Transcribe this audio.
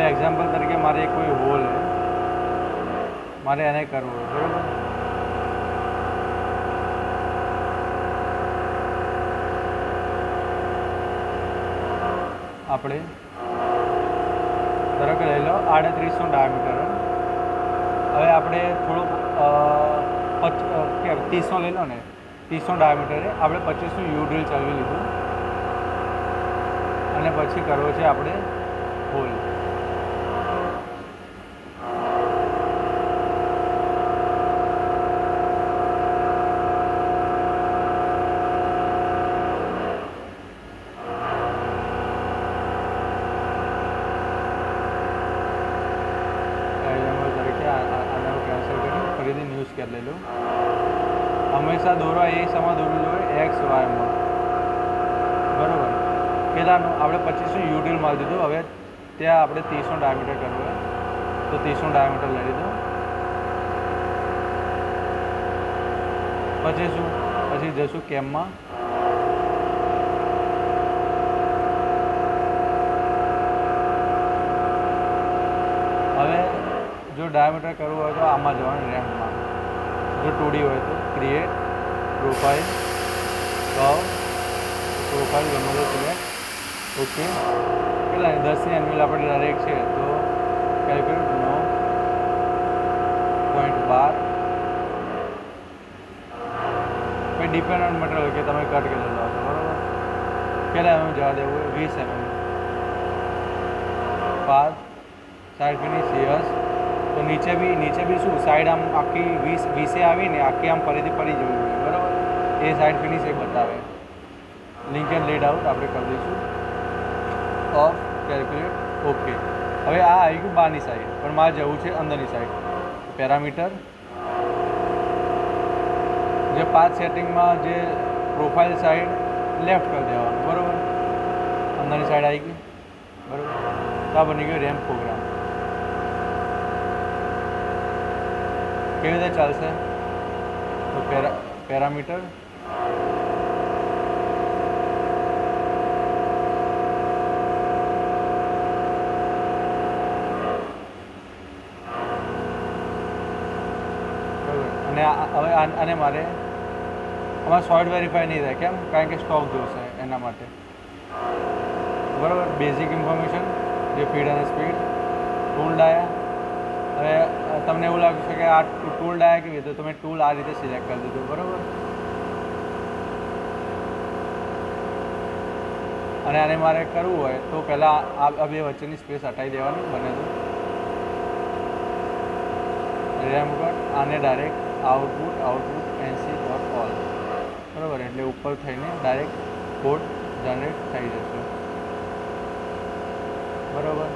હવે એક્ઝામ્પલ તરીકે મારે કોઈ હોલ है, મારે એને કરવું હોય, બરાબર. આપણે ધારો કે લઈ લો 38નો ડાયામીટર. હવે આપણે થોડુંક 30નો લઈ લો ને, 30નો ડાયામીટરે આપણે 25નું યુ ડ્રીલ ચલાવી લીધું અને પછી કરવો છે આપણે હોલ. ફરીથી ન્યૂઝ કરી લઈ લો. હંમેશા દોરવા એ સમા દોરવું જોઈએ એક્સ વાયમાં, બરાબર. પહેલાંનું આપણે 25નું યુ ડ્રીલ મારી દીધું. હવે ત્યાં આપણે 30નો ડાયામીટર કરવું હોય તો 30નો ડાયામીટર લઈ લીધું. પછી જશું કેમમાં. હવે જો ડાયામીટર કરવું હોય તો આમાં જવાનું રેમ્પમાં. જો 2D હોય તો ક્રિએટ, પ્રોફાઇલ, પ્રોફાઇલ ગમે તો સિલેક્ટ. ઓકે, કેટલા 10ની એનવીલ આપણે ડાયરેક્ટ છે તો કેલ્ક્યુલેટ 9.12. પછી ડિપેન્ડન્ટ મટીરિયલ કે તમે કટ કેટલું લો છો, બરાબર. કેટલા એમ જવા દેવું હોય 20 mm. Path side finish yes. તો નીચે બી શું સાઈડ આમ આખી 20 આવીને આખી આમ ફરીથી પડી જવી જોઈએ, બરાબર. એ સાઈડ ફિનિશ એ બતાવે. લિંક એન્ડ લેડ આઉટ આપણે કરી દઈશું ઓફ, કેલ્ક્યુલેટ, ઓકે. હવે આ આવી ગયું બહારની સાઈડ, પણ મારે જવું છે અંદરની સાઈડ. પેરામીટર જે પાથ સેટિંગમાં જે પ્રોફાઇલ સાઈડ લેફ્ટ કરી દેવાનું, બરાબર. અંદરની સાઈડ આવી ગઈ, બરાબર. તો આ બની ગયો રેમ્પ પ્રોગ્રામ. કેવી રીતે ચાલશે તો પેરામીટર અને હવે આને મારે આમાં સોલિડ વેરીફાઈ નહીં થાય. કેમ? કારણ કે સ્ટોક જોશે એના માટે, બરાબર. બેઝિક ઇન્ફોર્મેશન જે ફીડ અને સ્પીડ, ટૂલ ડાયા. હવે તમને એવું લાગશે કે આ ટૂલ ડાયા કેવી તો તમે ટૂલ આ રીતે સિલેક્ટ કરી દીધું, બરાબર. અને આને મારે કરવું હોય તો પહેલાં આ બે વચ્ચેની સ્પેસ હટાવી દેવાની બને તો. રેમ કટ આને ડાયરેક્ટ આઉટપુટ NC.all, બરાબર. એટલે ઉપર થઈને ડાયરેક્ટ કોડ જનરેટ થઈ જશે, બરાબર.